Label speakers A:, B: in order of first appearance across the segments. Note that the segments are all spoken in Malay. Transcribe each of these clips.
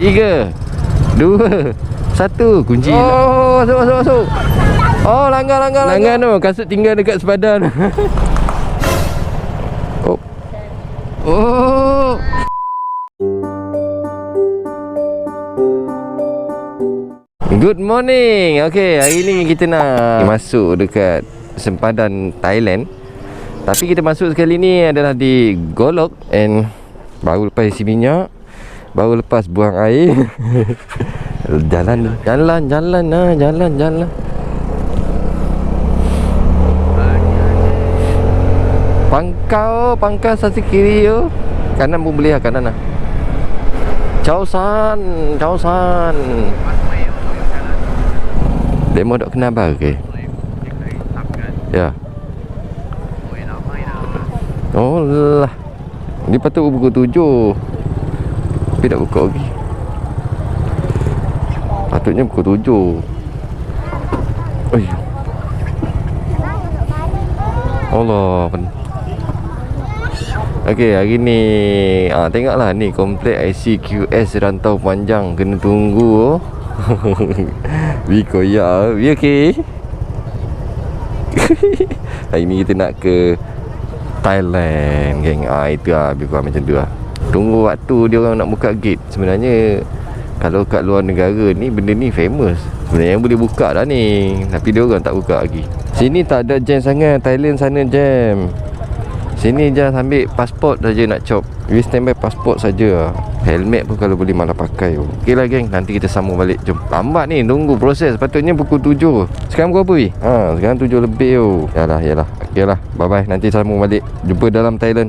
A: 3, 2, 1. Kunci. Oh, masuk. Oh, langgar tu. Kasut tinggal dekat sepadan. Oh. Good morning. Okay, hari ni kita nak masuk dekat sempadan Thailand. Tapi kita masuk sekali ni adalah di Golok. And baru lepas isi minyak, baru lepas buang air. Jalan. Pangkau sasi kiri yo. Kanan pun boleh lah, kanan lah. Chao San. Demo dok kenapa ke? Ya. Oh lah. Dia patut pukul 7. Tapi tak buka lagi. Patutnya pukul 7. Oi. Allah. Okey, hari ni tengoklah ni komplek ICQS Rantau Panjang kena tunggu. Biko ya, we okey. Hari ni kita nak ke Thailand, geng. Itu lah lebih kurang macam tu lah. Tunggu waktu dia orang nak buka gate. Sebenarnya kalau kat luar negara ni benda ni famous. Sebenarnya boleh buka dah ni, tapi dia orang tak buka lagi. Sini tak ada jam sangat. Thailand sana jam. Sini just ambil pasport saja nak chop. We standby pasport saja. Helmet pun kalau boleh malah pakai. Okey lah geng, nanti kita sambung balik. Jom. Lambat ni tunggu proses. Patutnya pukul 7. Sekarang pukul apa weh? Sekarang 7 lebih tu. Yalah. Okey lah. Bye bye. Nanti sambung balik. Jumpa dalam Thailand.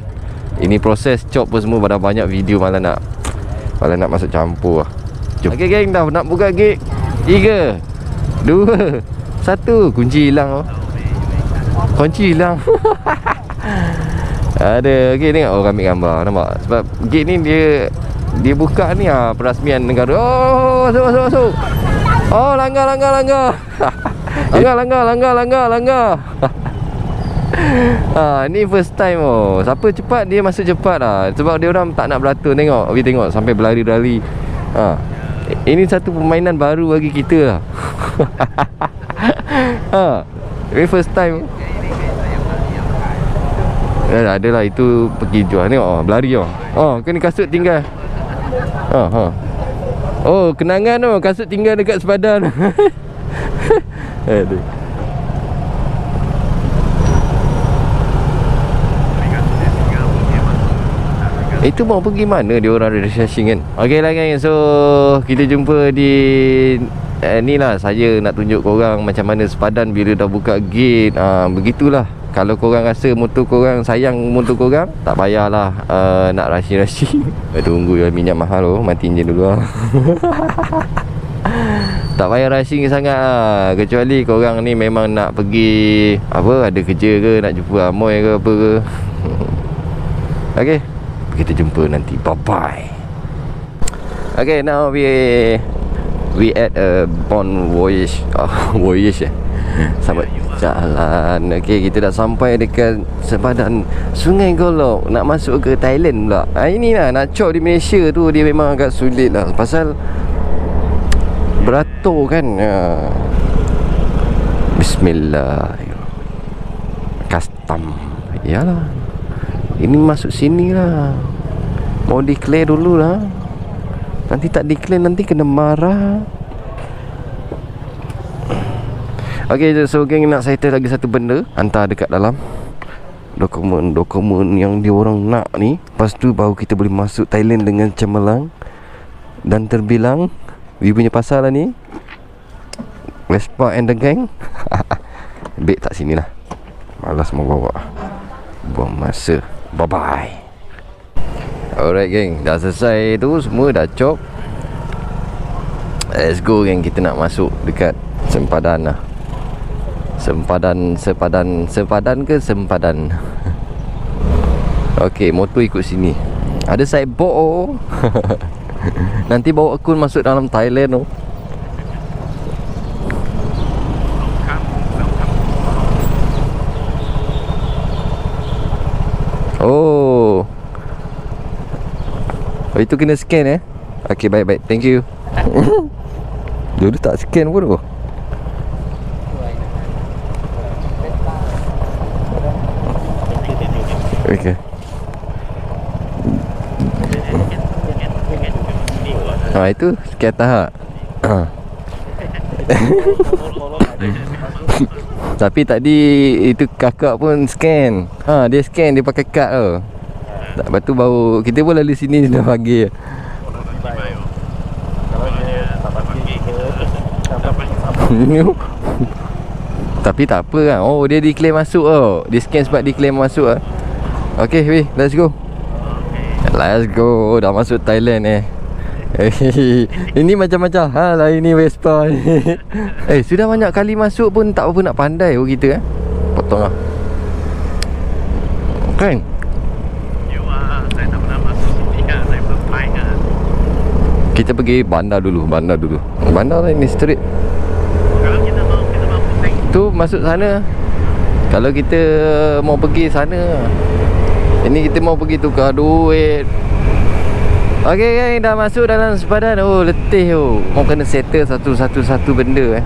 A: Ini proses chop pun semua pada banyak video malah nak masuk campur lah. Jom. Okey geng, dah nak buka gate. 3, 2, 1. Kunci hilang. Kunci hilang. Ada. Okey, tengok orang ambil gambar. Nampak? Sebab gate ni dia buka ni perasmian negara. Oh, masuk. Oh, langgar. Langgar. Ni first time siapa cepat dia masuk cepat lah. Sebab dia orang tak nak beratur. Tengok sampai berlari-lari. Ini satu permainan baru bagi kita lah. Ini first time. Adalah itu pergi jual. Tengok berlari kan ni kasut tinggal. Oh, kenangan kasut tinggal dekat sepadan. Aduh. Itu mau pergi mana dia orang researching kan. Okey lah gang. So kita jumpa di ni lah. Saya nak tunjuk korang macam mana sepadan bila dah buka gate. Begitulah. Kalau korang rasa motor korang, sayang motor korang, tak payahlah nak rushing. Tunggu ya, minyak mahal mati enjin dulu lah. Tak payah rushing sangat lah. Kecuali korang ni memang nak pergi ada kerja ke, nak jumpa Amoy ke apa ke. Okay, kita jumpa nanti. Bye bye. Okay, now we at a Bon Voyage. Voyage Selamat jalan. Okay, kita dah sampai dekat sepadan Sungai Golok. Nak masuk ke Thailand pula. Ini lah, nak chop di Malaysia tu dia memang agak sulit lah. Pasal beratur kan. Bismillah. Custom. Yalah, ini masuk sini lah. Mau declare dulu lah. Nanti tak declare, nanti kena marah. Okay, so geng, nak settle lagi satu benda. Hantar dekat dalam dokumen yang dia orang nak ni. Lepas tu baru kita boleh masuk Thailand dengan cemerlang dan terbilang. We punya pasal lah ni, Vespa and the gang. Beg tak sini lah, malas mau bawa, buang masa. Bye bye. Alright geng, dah selesai tu semua, dah chop. Let's go geng, kita nak masuk dekat sempadan lah. Sempadan ke sempadan. Okey, motor ikut sini. Ada sideboard. Nanti bawa akun masuk dalam Thailand. Oh, itu kena scan Okay, baik-baik. Thank you. Dia tak scan pun tu. Okay. Itu scan tahap. Tapi tadi itu kakak pun scan. Dia scan, dia pakai kad tu. Lepas tu baru kita pun lalu sini dah pagi. Tapi tak apa kan. Oh, dia declare masuk tau. Dia scan sebab declare masuk lah. Okay, weh, let's go. Let's go. Dah masuk Thailand Ini macam-macam hal lah ini Vespa ni. Sudah banyak kali masuk pun tak apa nak pandai kita potong lah. Kan?
B: Saya tak pernah masuk sini kan. Saya first time kan.
A: Kita pergi bandar dulu. Bandar ni street.
B: Kalau kita mau pusing
A: Tu masuk sana. Kalau kita mau pergi sana. Ini kita mau pergi tukar duit. Okey gang, dah masuk dalam sepadan. Oh, letih tu. Mau kena settle satu benda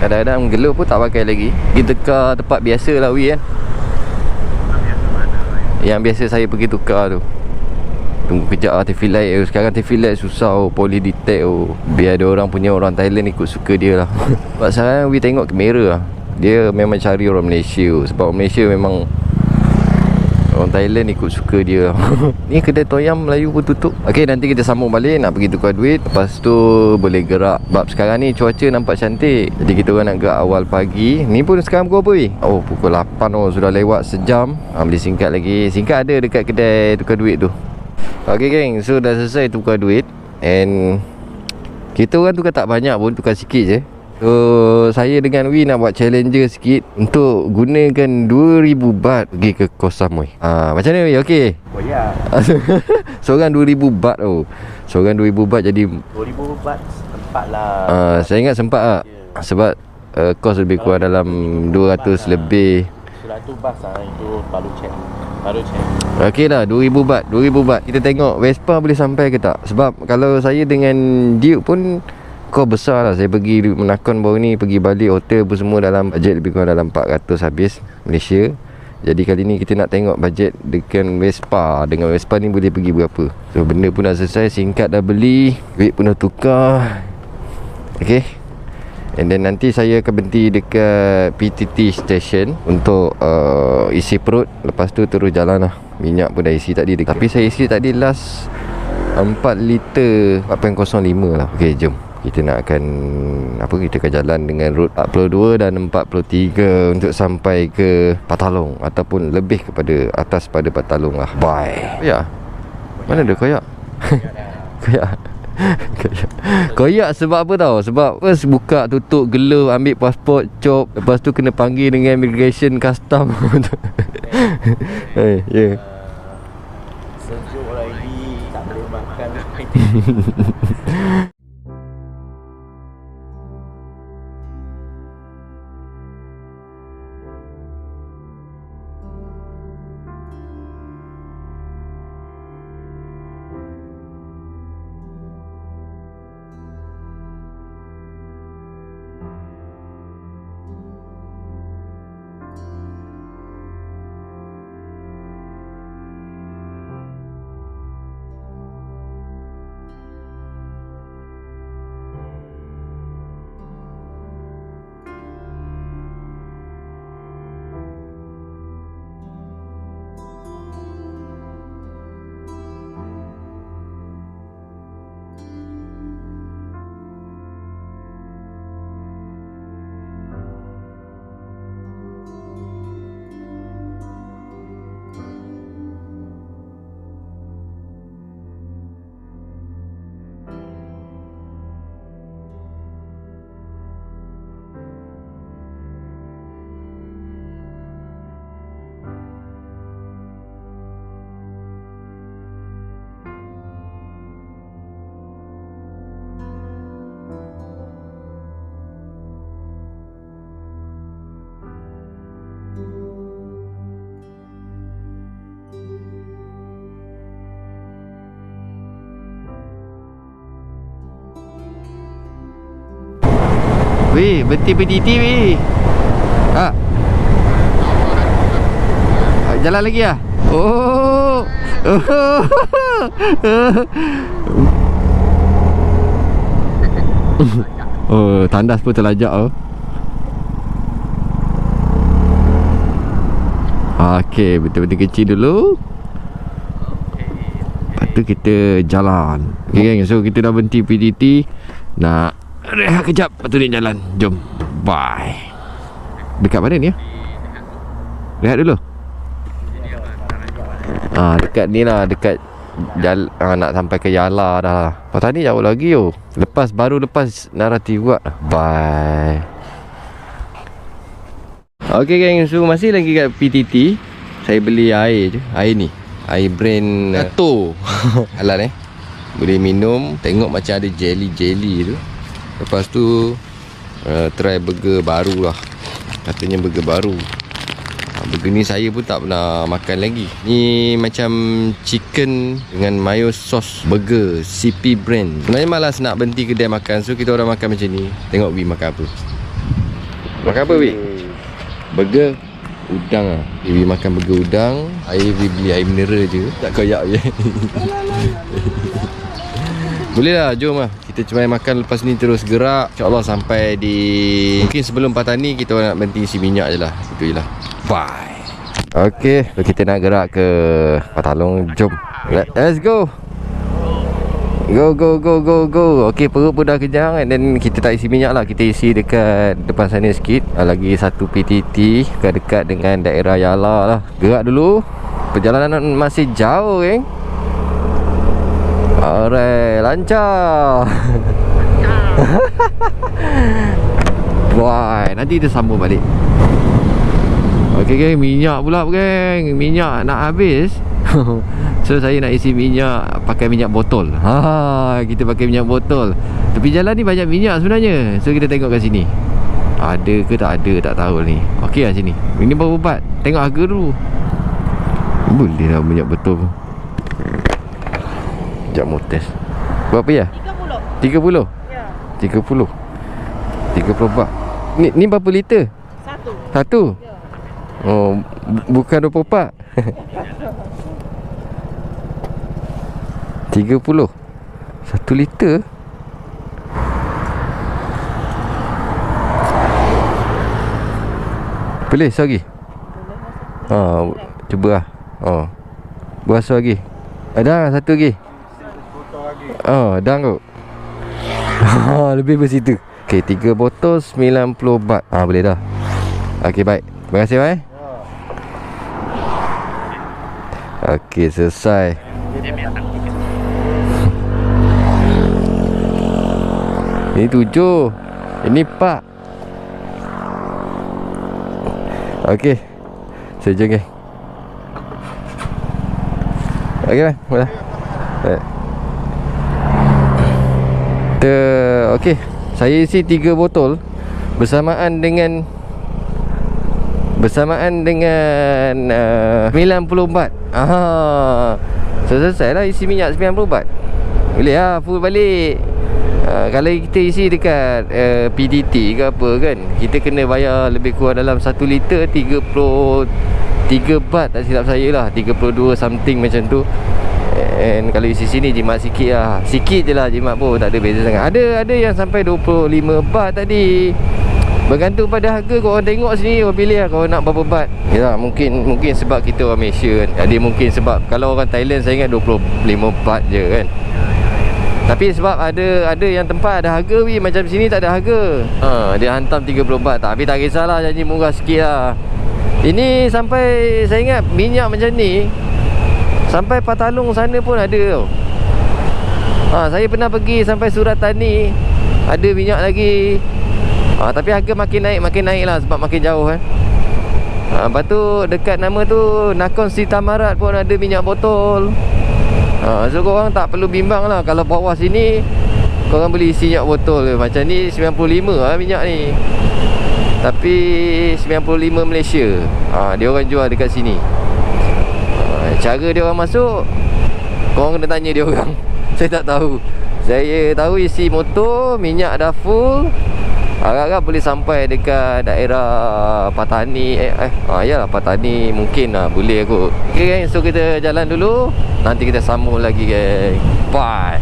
A: Kadang-kadang gelup pun tak pakai lagi. Pergi tukar tempat biasa lah kan. Yang biasa saya pergi tukar tu. Tunggu kejap TV light Sekarang TV light susah Poly detect Biar ada orang punya orang Thailand ikut suka dia lah. Sebab sekarang we tengok kamera lah. Dia memang cari orang Malaysia sebab orang Malaysia memang orang Thailand ikut suka dia. Ni kedai toyam Melayu pun tutup. Okey, nanti kita sambung balik nak pergi tukar duit. Lepas tu boleh gerak. Sebab sekarang ni cuaca nampak cantik. Jadi kita orang nak gerak awal pagi. Ni pun sekarang pukul apa weh? Oh, pukul 8 sudah lewat sejam. Beli singkat lagi. Singkat ada dekat kedai tukar duit tu. Okey geng, so dah selesai tukar duit. And kita orang tukar tak banyak pun, tukar sikit je. So saya dengan Wi nak buat challenger sikit untuk gunakan 2000 baht pergi ke Koh Samui. Macam mana Wi? Okey.
B: Oh ya.
A: Seorang 2000 baht Seorang 2000 baht jadi
B: 2000 baht sempat lah.
A: Saya ingat sempat lah sebab kos lebih kurang dalam 200 lebih.
B: Surat tu bas lah. Itu baru check.
A: Okey lah, 2000 baht. Kita tengok Vespa boleh sampai ke tak. Sebab kalau saya dengan Duke pun kos besar lah. Saya pergi menakon baru ni, pergi balik hotel pun semua dalam bajet lebih kurang dalam 400 habis Malaysia. Jadi kali ni kita nak tengok bajet dengan Vespa. Dengan Vespa ni boleh pergi berapa. So benda pun dah selesai, singkat dah beli, duit pun dah tukar. Okay. And then nanti saya akan berhenti dekat PTT station untuk isi perut. Lepas tu terus jalan lah. Minyak pun dah isi tadi. Tapi saya isi tadi last 4 liter 4.05 lah. Okay, jom. Kita nak akan kita akan jalan dengan route 42 dan 43 untuk sampai ke Patalong ataupun lebih kepada atas pada Patalong lah. Bye. Ya. Mana ada koyak? Koyak. Koyak sebab apa tau? Sebab first buka tutup gelap, ambil pasport, cop, lepas tu kena panggil dengan immigration custom. Ya.
B: Sejuk lagi, tak boleh makan.
A: Weh, berhenti PTT weh. Jalan lagi lah. Oh. Oh, tandas pun terlajak oh. Okey, betul-betul kecil dulu. Lepas tu kita jalan. Okay gang, so kita dah berhenti PTT. Nak rehat kejap, lepas tu dia jalan. Jom. Bye. Dekat mana ni ya? Rehat dulu. Dekat ni lah, dekat nak sampai ke Yala dah lah. Tadi jauh lagi yo. Baru lepas Naratif buat. Bye. Okay gang, so masih lagi kat PTT. Saya beli air je. Air ni, air brand Nato. Halal boleh minum. Tengok macam ada jelly-jelly tu. Lepas tu try burger baru lah. Katanya burger baru. Burger ni saya pun tak pernah makan lagi. Ni macam chicken dengan mayo sauce burger CP brand. Sebenarnya malas nak berhenti kedai makan. So kita orang makan macam ni. Tengok Wi makan apa. Makan apa Wi? Burger udang lah. Wi makan burger udang. Air Wi beli air mineral je. Tak koyak je. Boleh lah, jom lah. Kita cuma makan, lepas ni terus gerak. InsyaAllah sampai di, mungkin sebelum Patani kita nak berhenti isi minyak je lah. Itu je lah. Bye. Okay, kita nak gerak ke Patalong. Jom, let's go. Go. Okay, perut pun dah kenyang. And then kita tak isi minyak lah. Kita isi dekat depan sana sikit. Lagi satu PTT dekat dengan daerah Yala lah. Gerak dulu. Perjalanan masih jauh Alright, lancar. Wah, nanti kita sambung balik. Okay geng, minyak pula geng. Minyak nak habis. So saya nak isi minyak pakai minyak botol. Kita pakai minyak botol. Tepi jalan ni banyak minyak sebenarnya. So kita tengok kat sini. Ada ke tak ada, tak tahu ni. Okey lah sini. Ini berapa baht? Tengok harga dulu. Boleh lah minyak betul. Sekejap mau test. Berapa ya? 30. 30? Ya. 30 baht. Ni berapa liter? Satu? Ya. Oh, bukan 24. 30 1 liter. Boleh lagi? Cuba lah. Berasa lagi. Ada satu lagi. Dah kot. Lebih bersitu. Okay, 3 botol 90 baht. Boleh dah. Okay, baik. Terima kasih bye. Okay, selesai. Ini 7. Ini 4. Okay, sejam ke. Okay bye. Mula. Okay, saya isi 3 botol bersamaan dengan 90 baht. So selesai lah isi minyak 90 baht. Boleh lah full balik. Kalau kita isi dekat PTT ke apa kan, kita kena bayar lebih kurang dalam 1 liter 33 baht tak silap saya lah. 32 something macam tu. And kalau isi sini jimat sikit lah. Sikit je lah jimat pun, tak ada beza sangat. Ada yang sampai 25 baht tadi. Bergantung pada harga. Korang tengok sini, korang pilih lah korang nak berapa baht. Yalah, mungkin sebab kita orang Malaysia kan. Jadi mungkin sebab kalau orang Thailand saya ingat 25 baht je kan. Tapi sebab ada yang tempat ada harga macam sini tak ada harga. Dia hantam 30 baht. Tapi tak kisahlah, janji murah sikit lah. Ini sampai saya ingat minyak macam ni sampai Patalong sana pun ada tau. Saya pernah pergi sampai Suratani, ada minyak lagi. Tapi harga makin naik lah sebab makin jauh kan. Lepas tu dekat nama tu Nakhon Si Thammarat pun ada minyak botol. So korang tak perlu bimbang lah. Kalau bawah sini korang boleh isi minyak botol. Macam ni 95 lah minyak ni. Tapi 95 Malaysia. Dia orang jual dekat sini. Cara dia orang masuk, korang kena tanya dia orang. Saya tak tahu. Saya tahu isi motor minyak dah full. Agak-agak boleh sampai dekat daerah Patani. Yalah Patani mungkin lah, boleh kot. Okay geng, so kita jalan dulu. Nanti kita sambung lagi geng. Bye.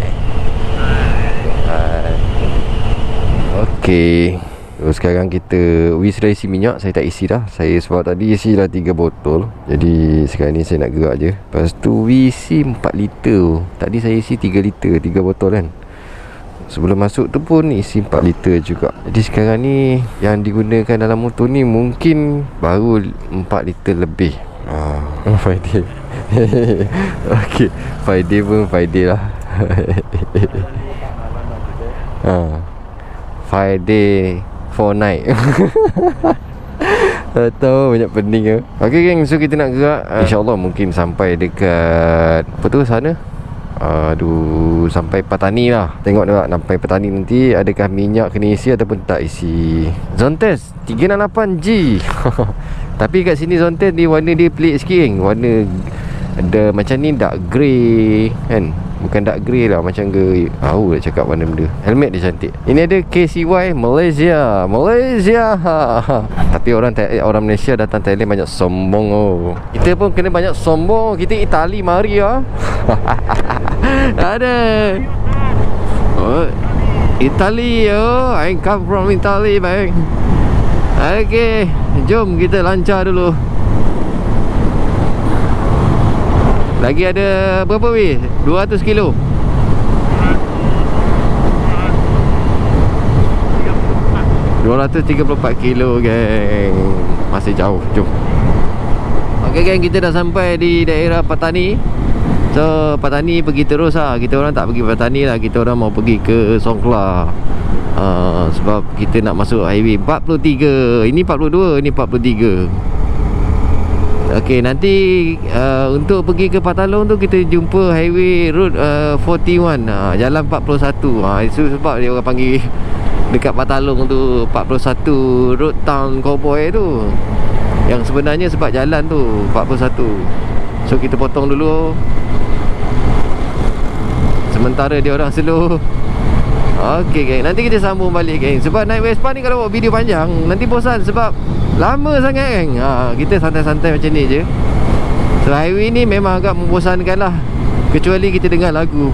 A: Okay, so sekarang kita sudah isi minyak. Saya tak isi dah. Saya sebab tadi isi dah 3 botol. Jadi sekarang ni saya nak gerak je. Lepas tu isi 4 liter. Tadi saya isi 3 liter 3 botol kan. Sebelum masuk tu pun isi 4 liter juga. Jadi sekarang ni yang digunakan dalam motor ni mungkin baru 4 liter lebih. Friday. Okay, Friday pun Friday lah. Friday 4 night. Tak tahu, banyak pening ke. Okay geng, so kita nak gerak. InsyaAllah mungkin sampai dekat apa tu sana, sampai Patani lah. Tengok nak sampai Patani nanti adakah minyak kena isi ataupun tak isi. Zone test 368G. Tapi kat sini zone test ni warna dia pelik sikit geng. Warna ada macam ni dark grey kan. Bukan dark grey lah, macam ke tahu nak cakap warna benda. Helmet dia cantik. Ini ada KCY Malaysia. Tapi orang Malaysia datang Thailand banyak sombong oh. Kita pun kena banyak sombong. Kita Itali mari ah. Ada Itali oh. I come from Italy bang. Okay, jom kita lancar dulu. Lagi ada berapa weh? 200 kilo 234 kilo geng. Masih jauh, jom. Okay geng, kita dah sampai di daerah Patani. So Patani pergi terus lah. Kita orang tak pergi Patani lah. Kita orang mau pergi ke Songkhla. Sebab kita nak masuk highway 43. Ini 42, ini 43. Okey, nanti untuk pergi ke Patalong tu kita jumpa highway road 41, jalan 41. Itu sebab dia orang panggil dekat Patalong tu 41 road town cowboy tu. Yang sebenarnya sebab jalan tu 41. So kita potong dulu sementara dia orang slow. Okey geng, nanti kita sambung balik geng. Sebab naik Vespa ni kalau buat video panjang nanti bosan sebab lama sangat geng. Kita santai-santai macam ni je. So highway ni memang agak membosankan lah. Kecuali kita dengar lagu.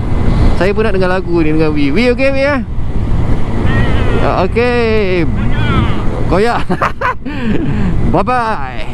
A: Saya pun nak dengar lagu ni dengan Wee. Wee okey Wee okey. Koyak. Bye bye.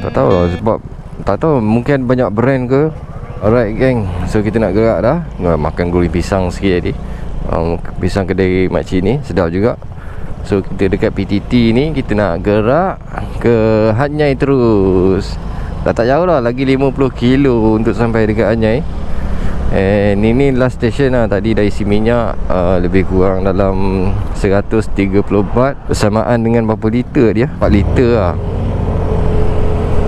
A: Tak tahu lah sebab tak tahu, mungkin banyak brand ke. Alright geng, so kita nak gerak dah. Makan goreng pisang sikit tadi. Pisang kedai makcik ni sedap juga. So kita dekat PTT ni, kita nak gerak ke Hat Yai terus. Dah tak jauh lah, lagi 50 kilo untuk sampai dekat Hat Yai. Ini last station lah. Tadi dah isi minyak lebih kurang dalam 130 baht. Bersamaan dengan berapa liter dia? 4 liter lah.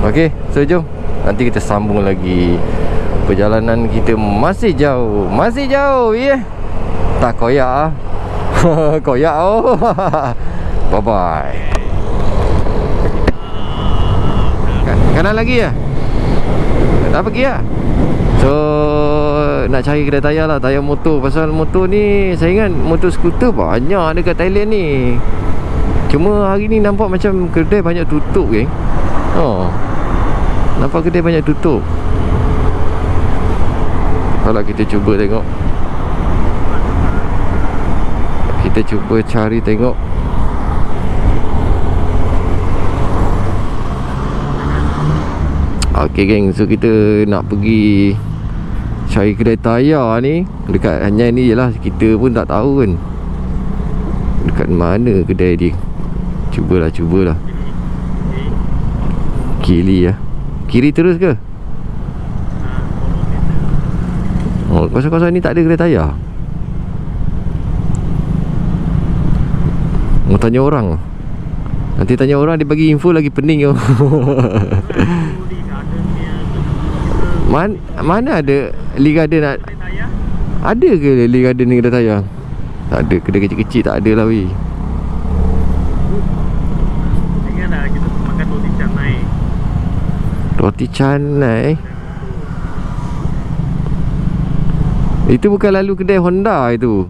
A: Okay, so jom nanti kita sambung lagi. Perjalanan kita masih jauh. Masih jauh, ya. Tak koyak lah. Koyak oh. Bye bye. Kanan lagi ya? Tak pergi ya? So nak cari kedai tayar lah, tayar motor. Pasal motor ni, saya ingat motor skuter banyak dekat Thailand ni. Cuma hari ni nampak macam kedai banyak tutup geng. Nampak kedai banyak tutup. Kalau kita cuba tengok, kita cuba cari tengok. Okey geng, so kita nak pergi cari kedai tayar ni. Dekat hanya ni je lah, kita pun tak tahu kan dekat mana kedai dia. Cubalah kiri lah. Kiri terus ke? Oh, kawasan-kawasan ni tak ada kedai tayar. Mau tanya orang. Nanti tanya orang, dia bagi info lagi pening tu. Mana ada Lee Garden nak? Ada ke Lee Garden ni kedai tayar? Tak ada, kedai kecil-kecil tak ada lah weh.
B: Ingatlah kita makan roti canai.
A: Roti canai. Itu bukan lalu kedai Honda itu.